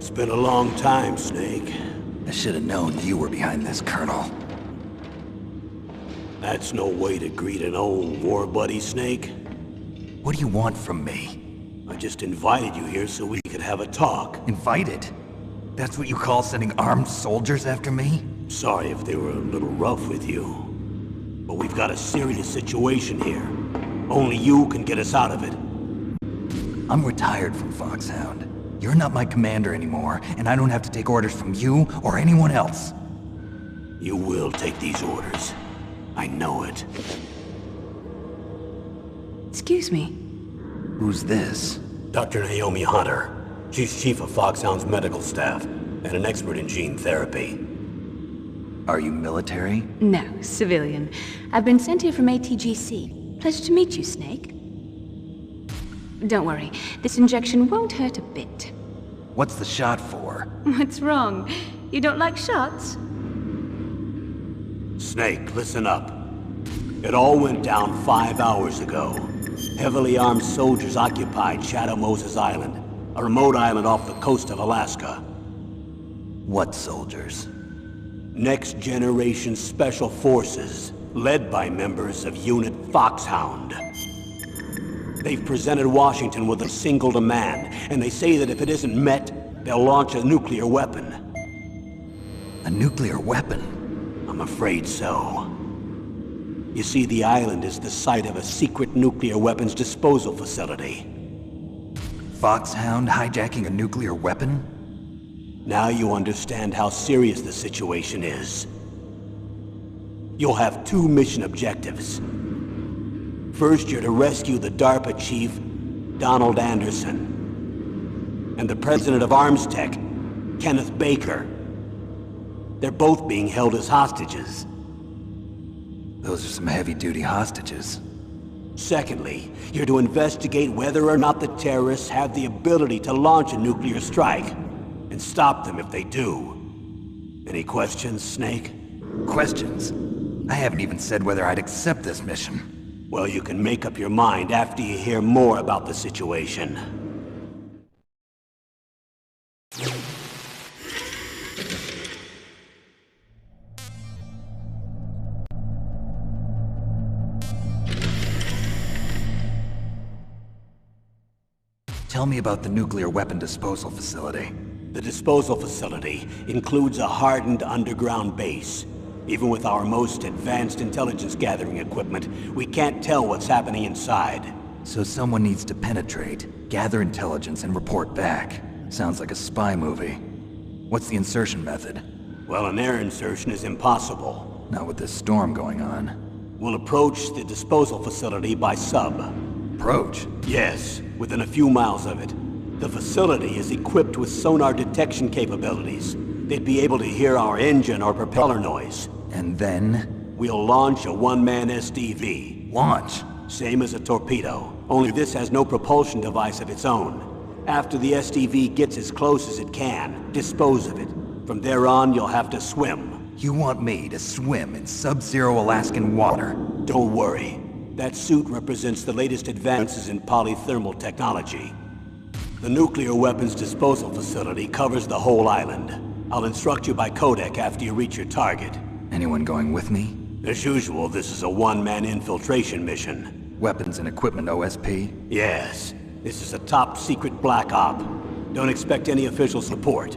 It's been a long time, Snake. I should have known you were behind this, Colonel. That's no way to greet an old war buddy, Snake. What do you want from me? I just invited you here so we could have a talk. Invited? That's what you call sending armed soldiers after me? Sorry if they were a little rough with you. But we've got a serious situation here. Only you can get us out of it. I'm retired from Foxhound. You're not my commander anymore, and I don't have to take orders from you or anyone else. You will take these orders. I know it. Excuse me. Who's this? Dr. Naomi Hunter. She's chief of Foxhound's medical staff, and an expert in gene therapy. Are you military? No, civilian. I've been sent here from ATGC. Pleasure to meet you, Snake. Don't worry, this injection won't hurt a bit. What's the shot for? What's wrong? You don't like shots? Snake, listen up. It all went down 5 hours ago. Heavily armed soldiers occupied Shadow Moses Island, a remote island off the coast of Alaska. What soldiers? Next Generation Special Forces, led by members of Unit Foxhound. They've presented Washington with a single demand, and they say that if it isn't met, they'll launch a nuclear weapon. A nuclear weapon? I'm afraid so. You see, the island is the site of a secret nuclear weapons disposal facility. Foxhound hijacking a nuclear weapon? Now you understand how serious the situation is. You'll have 2 mission objectives. First, you're to rescue the DARPA chief, Donald Anderson, and the president of Armstech, Kenneth Baker. They're both being held as hostages. Those are some heavy-duty hostages. Secondly, you're to investigate whether or not the terrorists have the ability to launch a nuclear strike, and stop them if they do. Any questions, Snake? Questions? I haven't even said whether I'd accept this mission. Well, you can make up your mind after you hear more about the situation. Tell me about the nuclear weapon disposal facility. The disposal facility includes a hardened underground base. Even with our most advanced intelligence gathering equipment, we can't tell what's happening inside. So someone needs to penetrate, gather intelligence, and report back. Sounds like a spy movie. What's the insertion method? Well, an air insertion is impossible. Not with this storm going on. We'll approach the disposal facility by sub. Approach? Yes, within a few miles of it. The facility is equipped with sonar detection capabilities. They'd be able to hear our engine or propeller noise. And then? We'll launch a one-man SDV. Launch? Same as a torpedo, only this has no propulsion device of its own. After the SDV gets as close as it can, dispose of it. From there on, you'll have to swim. You want me to swim in sub-zero Alaskan water? Don't worry. That suit represents the latest advances in polythermal technology. The nuclear weapons disposal facility covers the whole island. I'll instruct you by codec after you reach your target. Anyone going with me? As usual, this is a one-man infiltration mission. Weapons and equipment OSP? Yes. This is a top-secret black op. Don't expect any official support.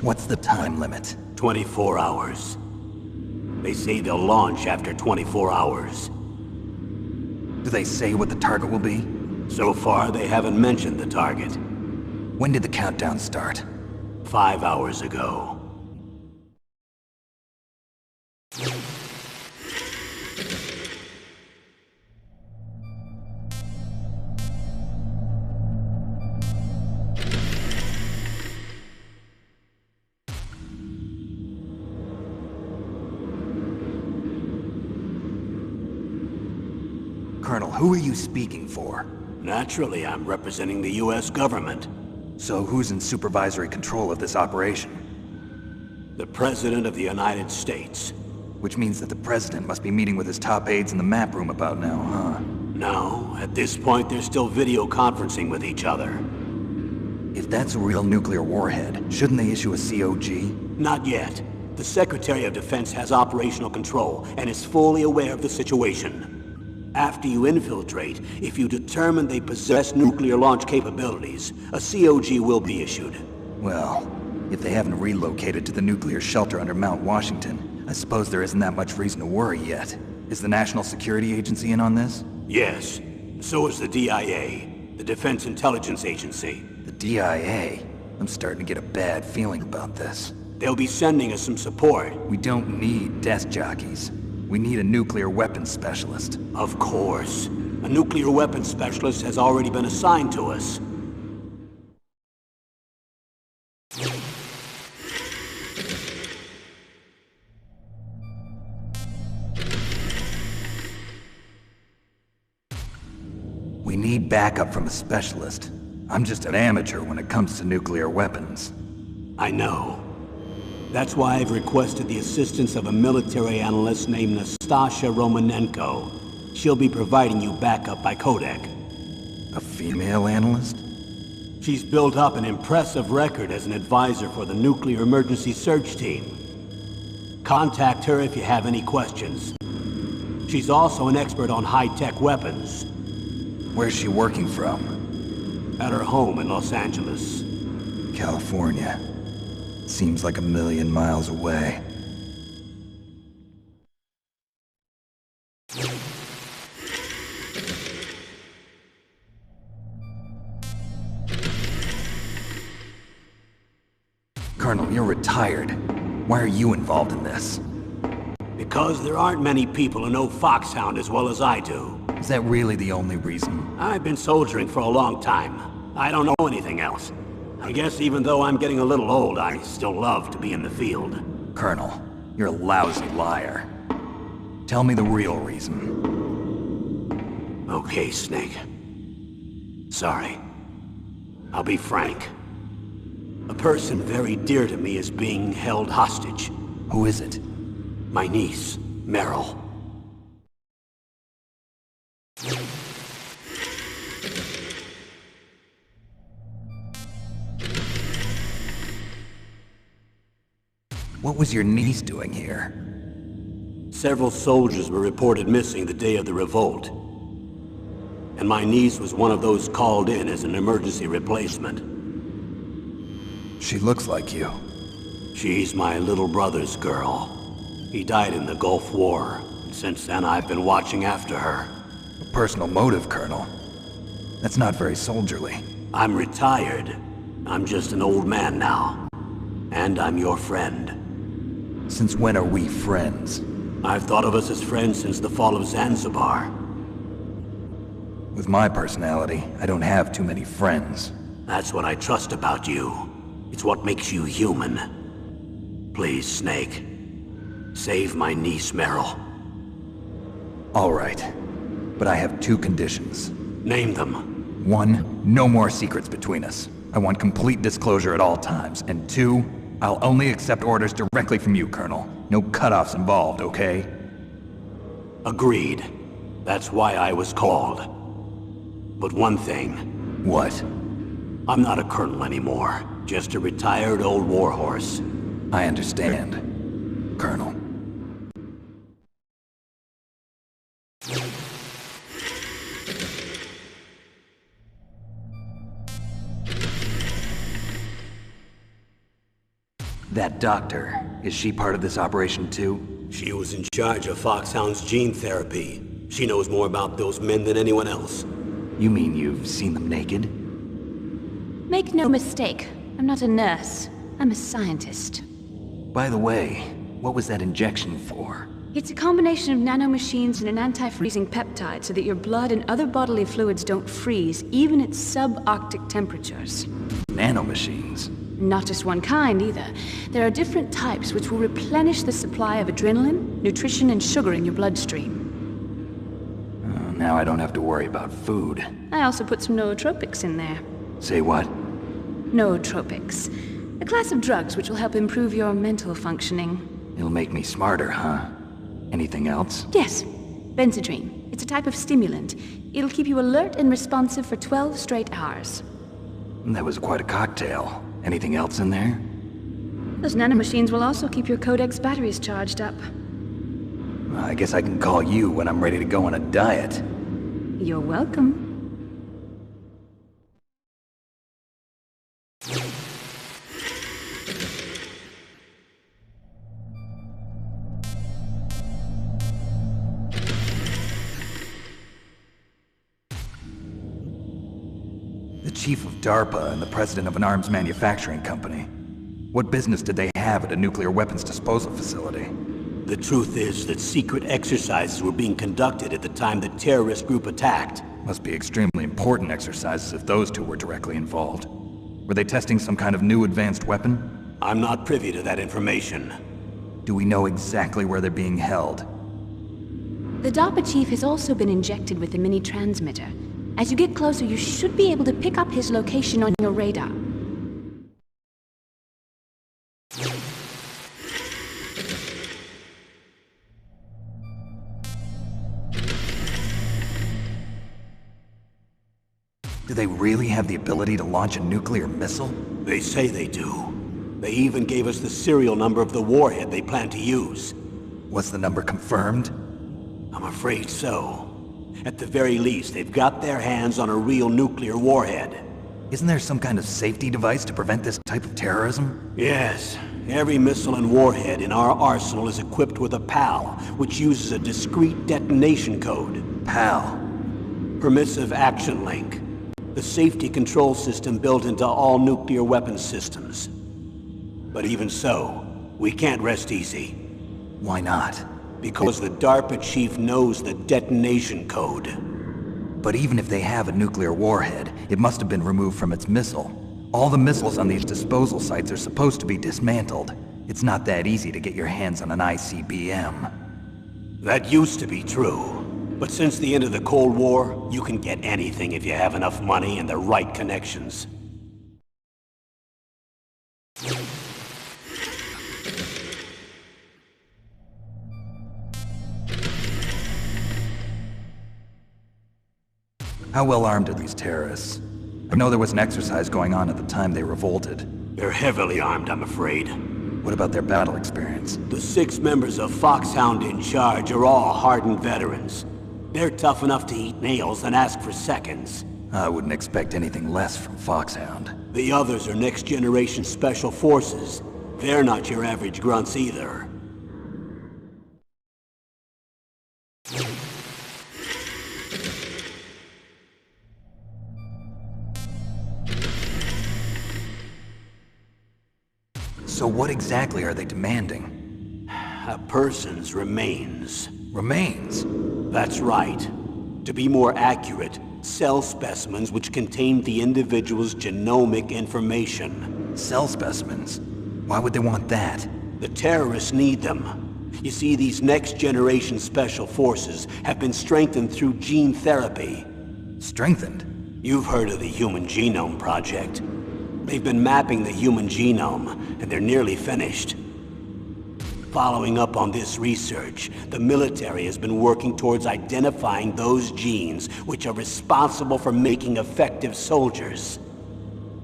What's the time limit? 24 hours. They say they'll launch after 24 hours. Do they say what the target will be? So far, they haven't mentioned the target. When did the countdown start? 5 hours ago. Colonel, who are you speaking for? Naturally, I'm representing the U.S. government. So who's in supervisory control of this operation? The President of the United States. Which means that the President must be meeting with his top aides in the map room about now, huh? No, at this point they're still video conferencing with each other. If that's a real nuclear warhead, shouldn't they issue a COG? Not yet. The Secretary of Defense has operational control and is fully aware of the situation. After you infiltrate, if you determine they possess nuclear launch capabilities, a COG will be issued. Well, if they haven't relocated to the nuclear shelter under Mount Washington, I suppose there isn't that much reason to worry yet. Is the National Security Agency in on this? Yes. So is the DIA, the Defense Intelligence Agency. The DIA? I'm starting to get a bad feeling about this. They'll be sending us some support. We don't need desk jockeys. We need a nuclear weapons specialist. Of course. A nuclear weapons specialist has already been assigned to us. We need backup from a specialist. I'm just an amateur when it comes to nuclear weapons. I know. That's why I've requested the assistance of a military analyst named Nastasha Romanenko. She'll be providing you backup by Kodak. A female analyst? She's built up an impressive record as an advisor for the Nuclear Emergency Search Team. Contact her if you have any questions. She's also an expert on high-tech weapons. Where's she working from? At her home in Los Angeles. California. Seems like 1,000,000 miles away. Colonel, you're retired. Why are you involved in this? Because there aren't many people who know Foxhound as well as I do. Is that really the only reason? I've been soldiering for a long time. I don't know anything else. I guess even though I'm getting a little old, I still love to be in the field. Colonel, you're a lousy liar. Tell me the real reason. Okay, Snake. Sorry. I'll be frank. A person very dear to me is being held hostage. Who is it? My niece, Meryl. What was your niece doing here? Several soldiers were reported missing the day of the revolt. And my niece was one of those called in as an emergency replacement. She looks like you. She's my little brother's girl. He died in the Gulf War, and since then I've been watching after her. A personal motive, Colonel. That's not very soldierly. I'm retired. I'm just an old man now. And I'm your friend. Since when are we friends? I've thought of us as friends since the fall of Zanzibar. With my personality, I don't have too many friends. That's what I trust about you. It's what makes you human. Please, Snake. Save my niece, Meryl. All right. But I have 2 conditions. Name them. 1, no more secrets between us. I want complete disclosure at all times. And 2, I'll only accept orders directly from you, Colonel. No cutoffs involved, okay? Agreed. That's why I was called. But one thing. What? I'm not a colonel anymore. Just a retired old warhorse. I understand, Colonel. That doctor, is she part of this operation too? She was in charge of Foxhound's gene therapy. She knows more about those men than anyone else. You mean you've seen them naked? Make no mistake, I'm not a nurse. I'm a scientist. By the way, what was that injection for? It's a combination of nanomachines and an anti-freezing peptide so that your blood and other bodily fluids don't freeze, even at subarctic temperatures. Nanomachines? Not just one kind, either. There are different types which will replenish the supply of adrenaline, nutrition, and sugar in your bloodstream. Now I don't have to worry about food. I also put some nootropics in there. Say what? Nootropics. A class of drugs which will help improve your mental functioning. It'll make me smarter, huh? Anything else? Yes, Benzedrine. It's a type of stimulant. It'll keep you alert and responsive for 12 straight hours. That was quite a cocktail. Anything else in there? Those nanomachines will also keep your Codex batteries charged up. Well, I guess I can call you when I'm ready to go on a diet. You're welcome. The chief of DARPA and the president of an arms manufacturing company. What business did they have at a nuclear weapons disposal facility? The truth is that secret exercises were being conducted at the time the terrorist group attacked. Must be extremely important exercises if those two were directly involved. Were they testing some kind of new advanced weapon? I'm not privy to that information. Do we know exactly where they're being held? The DARPA chief has also been injected with a mini transmitter. As you get closer, you should be able to pick up his location on your radar. Do they really have the ability to launch a nuclear missile? They say they do. They even gave us the serial number of the warhead they plan to use. Was the number confirmed? I'm afraid so. At the very least, they've got their hands on a real nuclear warhead. Isn't there some kind of safety device to prevent this type of terrorism? Yes. Every missile and warhead in our arsenal is equipped with a PAL, which uses a discrete detonation code. PAL. Permissive Action Link. The safety control system built into all nuclear weapons systems. But even so, we can't rest easy. Why not? Because the DARPA chief knows the detonation code. But even if they have a nuclear warhead, it must have been removed from its missile. All the missiles on these disposal sites are supposed to be dismantled. It's not that easy to get your hands on an ICBM. That used to be true. But since the end of the Cold War, you can get anything if you have enough money and the right connections. How well armed are these terrorists? I know there was an exercise going on at the time they revolted. They're heavily armed, I'm afraid. What about their battle experience? The 6 members of Foxhound in charge are all hardened veterans. They're tough enough to eat nails and ask for seconds. I wouldn't expect anything less from Foxhound. The others are next-generation special forces. They're not your average grunts either. So what exactly are they demanding? A person's remains. Remains? That's right. To be more accurate, cell specimens which contain the individual's genomic information. Cell specimens? Why would they want that? The terrorists need them. You see, these next-generation special forces have been strengthened through gene therapy. Strengthened? You've heard of the Human Genome Project. They've been mapping the human genome, and they're nearly finished. Following up on this research, the military has been working towards identifying those genes which are responsible for making effective soldiers.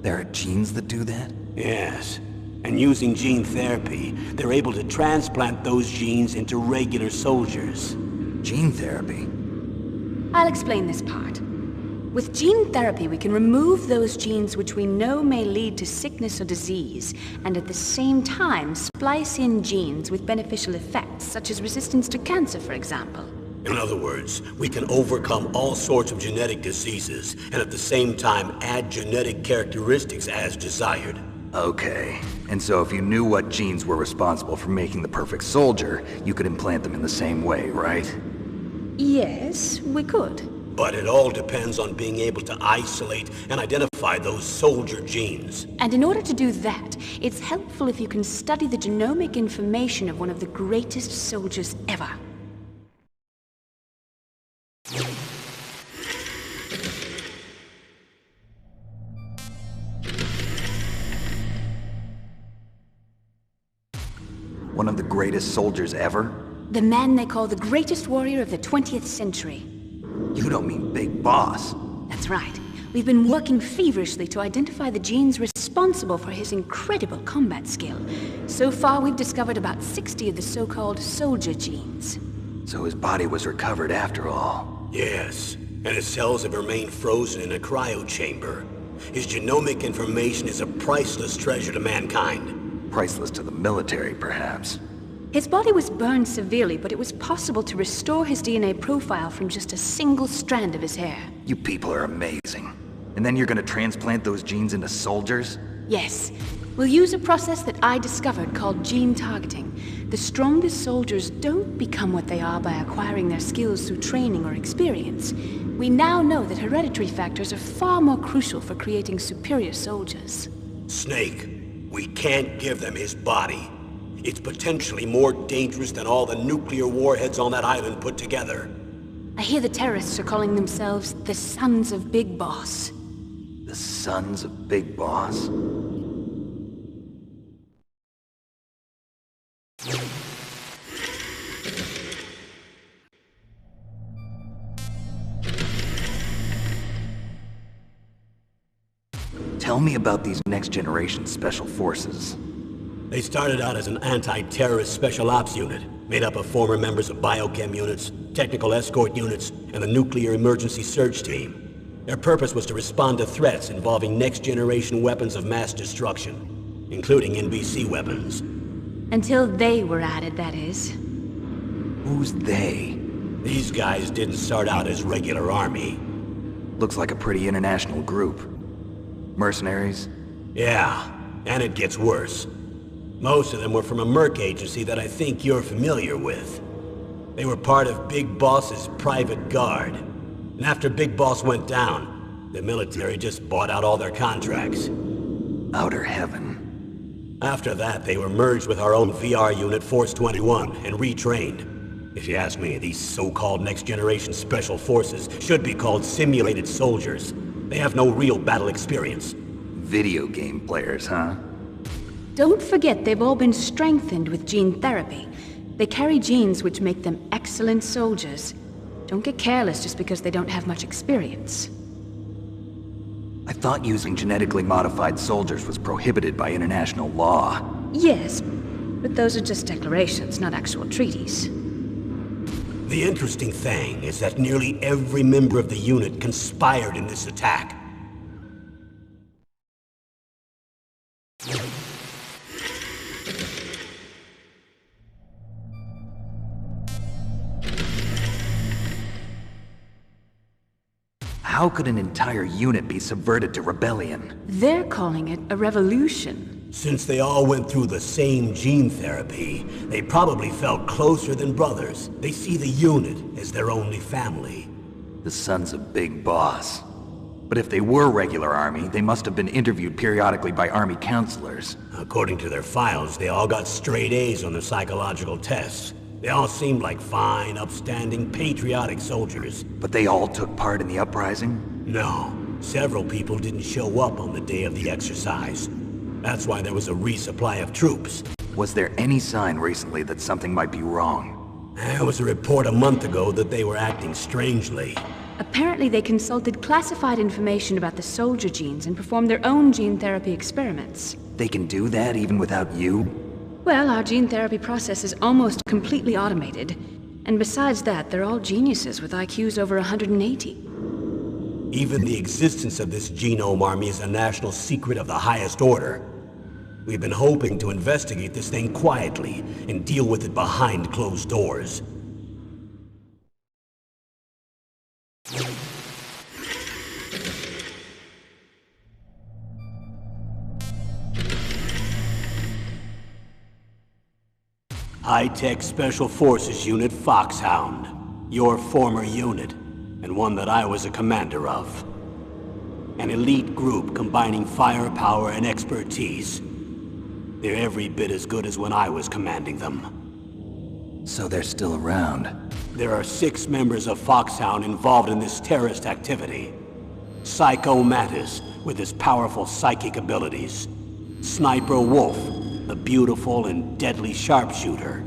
There are genes that do that? Yes. And using gene therapy, they're able to transplant those genes into regular soldiers. Gene therapy? I'll explain this part. With gene therapy, we can remove those genes which we know may lead to sickness or disease, and at the same time splice in genes with beneficial effects, such as resistance to cancer, for example. In other words, we can overcome all sorts of genetic diseases, and at the same time add genetic characteristics as desired. Okay. And so if you knew what genes were responsible for making the perfect soldier, you could implant them in the same way, right? Yes, we could. But it all depends on being able to isolate and identify those soldier genes. And in order to do that, it's helpful if you can study the genomic information of one of the greatest soldiers ever. One of the greatest soldiers ever? The man they call the greatest warrior of the 20th century. You don't mean Big Boss. That's right. We've been working feverishly to identify the genes responsible for his incredible combat skill. So far, we've discovered about 60 of the so-called soldier genes. So his body was recovered after all. Yes, and his cells have remained frozen in a cryo chamber. His genomic information is a priceless treasure to mankind. Priceless to the military, perhaps. His body was burned severely, but it was possible to restore his DNA profile from just a single strand of his hair. You people are amazing. And then you're gonna transplant those genes into soldiers? Yes. We'll use a process that I discovered called gene targeting. The strongest soldiers don't become what they are by acquiring their skills through training or experience. We now know that hereditary factors are far more crucial for creating superior soldiers. Snake, we can't give them his body. It's potentially more dangerous than all the nuclear warheads on that island put together. I hear the terrorists are calling themselves the Sons of Big Boss. The Sons of Big Boss? Tell me about these next-generation special forces. They started out as an anti-terrorist special ops unit, made up of former members of biochem units, technical escort units, and the nuclear emergency search team. Their purpose was to respond to threats involving next-generation weapons of mass destruction, including NBC weapons. Until they were added, that is. Who's they? These guys didn't start out as regular army. Looks like a pretty international group. Mercenaries? Yeah, and it gets worse. Most of them were from a merc agency that I think you're familiar with. They were part of Big Boss's private guard. And after Big Boss went down, the military just bought out all their contracts. Outer heaven. After that, they were merged with our own VR unit, Force 21, and retrained. If you ask me, these so-called next-generation special forces should be called simulated soldiers. They have no real battle experience. Video game players, huh? Don't forget they've all been strengthened with gene therapy. They carry genes which make them excellent soldiers. Don't get careless just because they don't have much experience. I thought using genetically modified soldiers was prohibited by international law. Yes, but those are just declarations, not actual treaties. The interesting thing is that nearly every member of the unit conspired in this attack. How could an entire unit be subverted to rebellion? They're calling it a revolution. Since they all went through the same gene therapy, they probably felt closer than brothers. They see the unit as their only family. The Sons of Big Boss. But if they were regular army, they must have been interviewed periodically by army counselors. According to their files, they all got straight A's on their psychological tests. They all seemed like fine, upstanding, patriotic soldiers. But they all took part in the uprising? No. Several people didn't show up on the day of the exercise. That's why there was a resupply of troops. Was there any sign recently that something might be wrong? There was a report a month ago that they were acting strangely. Apparently they consulted classified information about the soldier genes and performed their own gene therapy experiments. They can do that even without you? Well, our gene therapy process is almost completely automated. And besides that, they're all geniuses with IQs over 180. Even the existence of this genome army is a national secret of the highest order. We've been hoping to investigate this thing quietly and deal with it behind closed doors. High-Tech Special Forces Unit Foxhound. Your former unit, and one that I was a commander of. An elite group combining firepower and expertise. They're every bit as good as when I was commanding them. So they're still around. There are 6 members of Foxhound involved in this terrorist activity. Psycho Mantis, with his powerful psychic abilities. Sniper Wolf, the beautiful and deadly sharpshooter.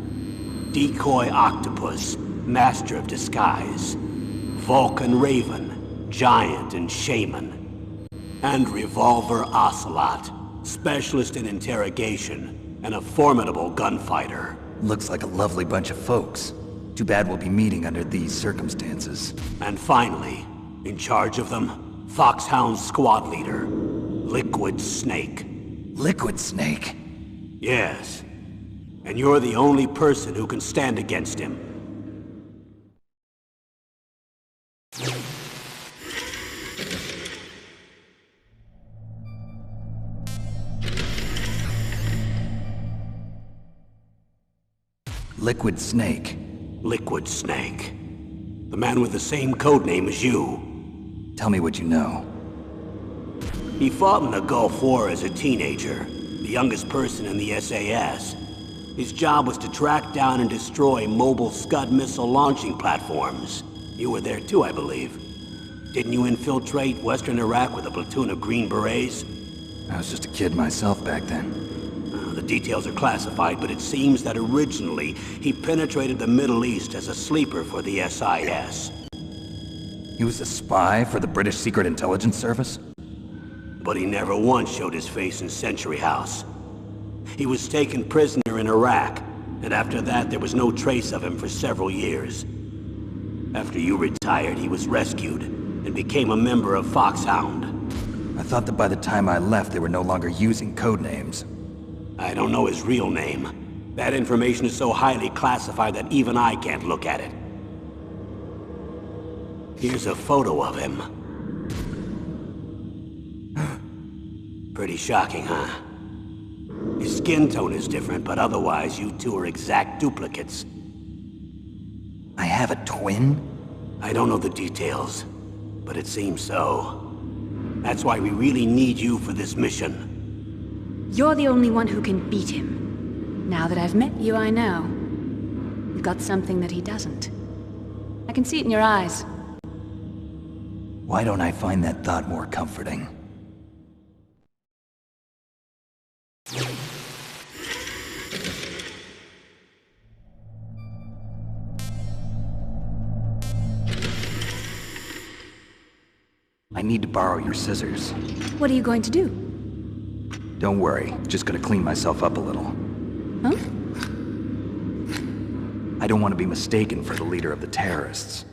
Decoy Octopus, master of disguise. Vulcan Raven, giant and shaman. And Revolver Ocelot, specialist in interrogation and a formidable gunfighter. Looks like a lovely bunch of folks. Too bad we'll be meeting under these circumstances. And finally, in charge of them, Foxhound's squad leader, Liquid Snake. Liquid Snake? Yes. And you're the only person who can stand against him. Liquid Snake. Liquid Snake. The man with the same codename as you. Tell me what you know. He fought in the Gulf War as a teenager, the youngest person in the SAS. His job was to track down and destroy mobile Scud missile launching platforms. You were there too, I believe. Didn't you infiltrate Western Iraq with a platoon of Green Berets? I was just a kid myself back then. The details are classified, but it seems that originally he penetrated the Middle East as a sleeper for the SIS. He was a spy for the British Secret Intelligence Service? But he never once showed his face in Century House. He was taken prisoner in Iraq, and after that there was no trace of him for several years. After you retired, he was rescued and became a member of Foxhound. I thought that by the time I left they were no longer using codenames. I don't know his real name. That information is so highly classified that even I can't look at it. Here's a photo of him. Pretty shocking, huh? His skin tone is different, but otherwise you two are exact duplicates. I have a twin? I don't know the details, but it seems so. That's why we really need you for this mission. You're the only one who can beat him. Now that I've met you, I know. You've got something that he doesn't. I can see it in your eyes. Why don't I find that thought more comforting? I need to borrow your scissors. What are you going to do? Don't worry, just gonna clean myself up a little. Huh? I don't want to be mistaken for the leader of the terrorists.